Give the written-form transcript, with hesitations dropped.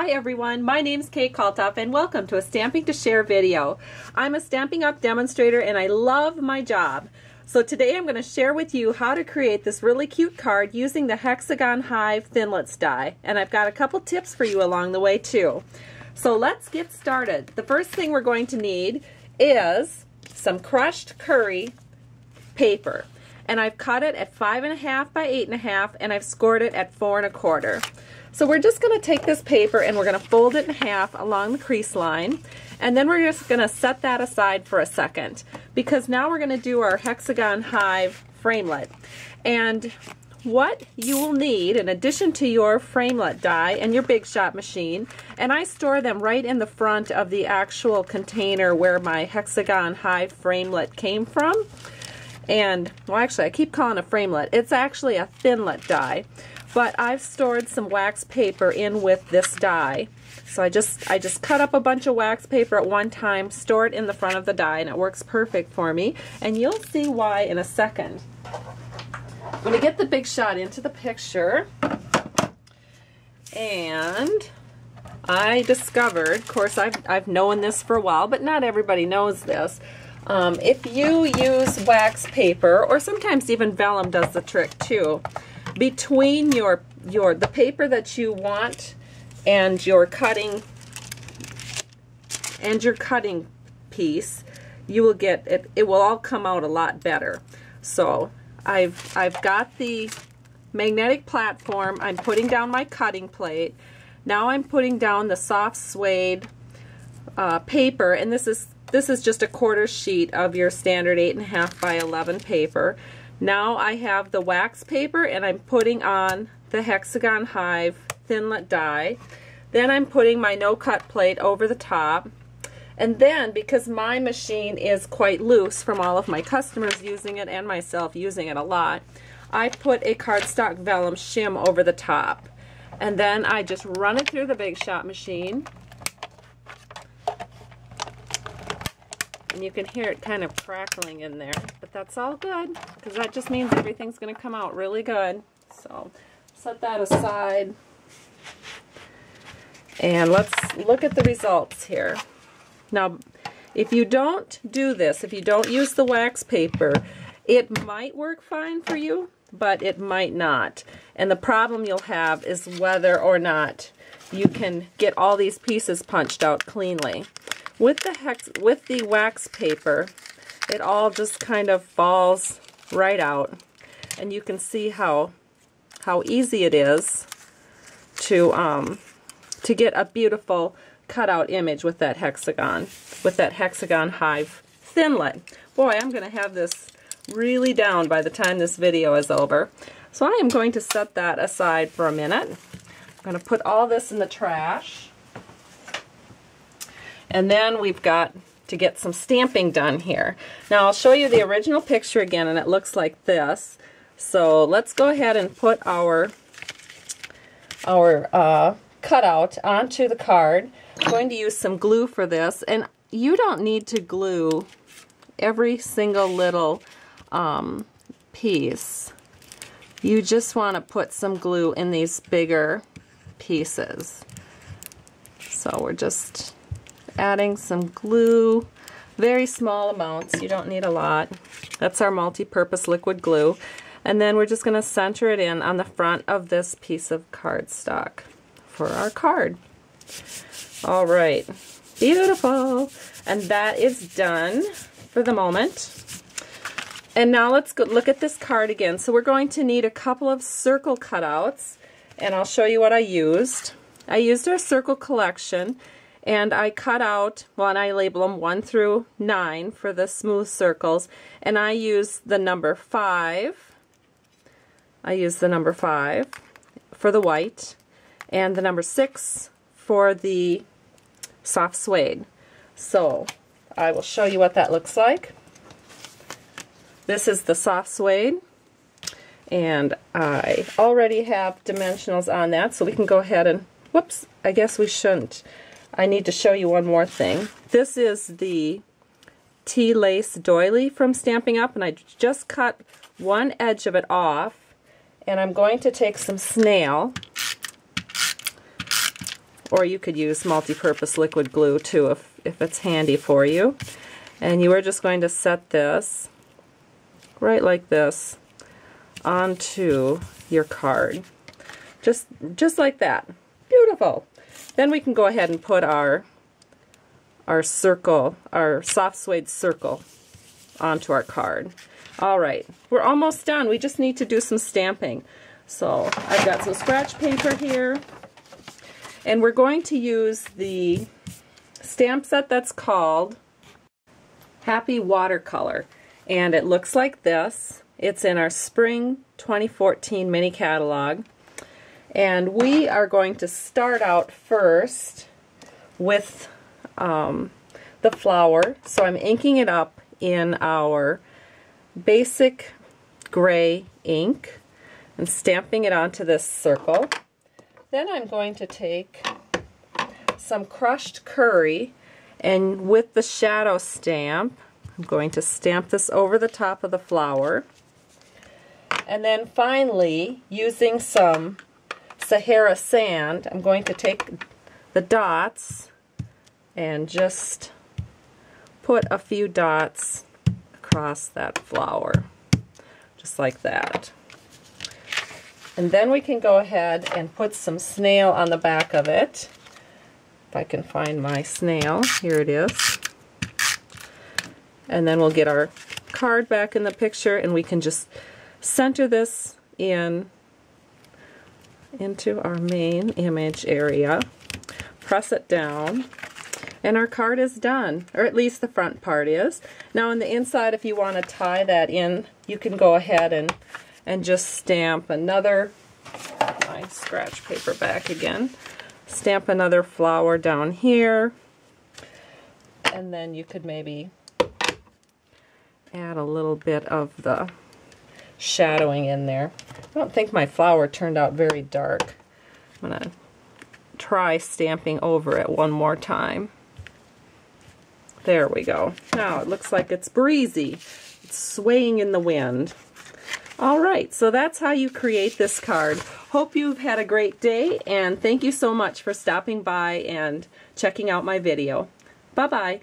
Hi everyone, my name's Kate Kalthoff and welcome to a Stamping to Share video. I'm a Stampin' Up! Demonstrator and I love my job. So today I'm going to share with you how to create this really cute card using the Hexagon Hive Thinlits die. And I've got a couple tips for you along the way too. So let's get started. The first thing we're going to need is some crushed curry paper. And I've cut it at 5.5 by 8.5 and I've scored it at 4 1/4. So we're just going to take this paper and we're going to fold it in half along the crease line, and then we're just going to set that aside for a second because now we're going to do our Hexagon Hive framelit. And what you will need in addition to your framelit die and your Big Shot machine, and I store them right in the front of the actual container where my Hexagon Hive framelit came from. And, well, actually, I keep calling it a framelit. It's actually a Thinlit die. But I've stored some wax paper in with this die. So I just cut up a bunch of wax paper at one time, store it in the front of the die, and it works perfect for me. And you'll see why in a second. I'm going to get the Big Shot into the picture. And I discovered, of course, I've known this for a while, but not everybody knows this. If you use wax paper, or sometimes even vellum does the trick too, between the paper that you want and your cutting piece, you will get it will all come out a lot better. So I've got the magnetic platform. I'm putting down my cutting plate. Now I'm putting down the soft suede paper, and this is just a 1/4 sheet of your standard 8.5 by 11 paper. Now I have the wax paper and I'm putting on the Hexagon Hive Thinlit die. Then I'm putting my no-cut plate over the top. And then, because my machine is quite loose from all of my customers using it and myself using it a lot, I put a cardstock vellum shim over the top. And then I just run it through the Big Shot machine. And you can hear it kind of crackling in there, but that's all good because that just means everything's going to come out really good. So set that aside and let's look at the results here. Now, if you don't do this, if you don't use the wax paper, it might work fine for you, but it might not. And the problem you'll have is whether or not you can get all these pieces punched out cleanly. With the wax paper, it all just kind of falls right out, and you can see how easy it is to get a beautiful cutout image with that Hexagon Hive Thinlit. Boy, I'm going to have this really down by the time this video is over. So I am going to set that aside for a minute. I'm going to put all this in the trash. And then we've got to get some stamping done here. Now I'll show you the original picture again, and it looks like this. So let's go ahead and put our cutout onto the card. I'm going to use some glue for this, and you don't need to glue every single little piece. You just want to put some glue in these bigger pieces. So we're just adding some glue, very small amounts, you don't need a lot. That's our multi-purpose liquid glue. And then we're just going to center it in on the front of this piece of cardstock for our card. Alright, beautiful. And that is done for the moment. And now let's go look at this card again. So we're going to need a couple of circle cutouts, and I'll show you what I used. I used our circle collection, and I cut out, well, and I label them 1 through 9 for the smooth circles, and I use the number 5. I use the number 5 for the white, and the number 6 for the soft suede. So I will show you what that looks like. This is the soft suede, and I already have dimensionals on that, so we can go ahead and, whoops, I guess we shouldn't. I need to show you one more thing. This is the T-lace doily from Stampin' Up, and I just cut one edge of it off, and I'm going to take some snail or you could use multi-purpose liquid glue too if it's handy for you. And you are just going to set this right like this onto your card. Just like that. Beautiful. Then we can go ahead and put our circle, our soft suede circle, onto our card. Alright, we're almost done. We just need to do some stamping. So I've got some scratch paper here, and we're going to use the stamp set that's called Happy Watercolor, and it looks like this. It's in our Spring 2014 mini catalog, and we are going to start out first with the flower. So I'm inking it up in our basic gray ink and stamping it onto this circle. Then I'm going to take some crushed curry, and with the shadow stamp, I'm going to stamp this over the top of the flower. And then finally, using some Sahara sand, I'm going to take the dots and just put a few dots across that flower, just like that. And then we can go ahead and put some snail on the back of it. If I can find my snail, here it is. And then we'll get our card back in the picture, and we can just center this into our main image area, press it down, and our card is done, or at least the front part is. Now on the inside, if you want to tie that in, you can go ahead and just stamp another, my scratch paper back again, stamp another flower down here, and then you could maybe add a little bit of the shadowing in there. I don't think my flower turned out very dark. I'm going to try stamping over it one more time. There we go. Now it looks like it's breezy. It's swaying in the wind. Alright, so that's how you create this card. Hope you've had a great day, and thank you so much for stopping by and checking out my video. Bye-bye.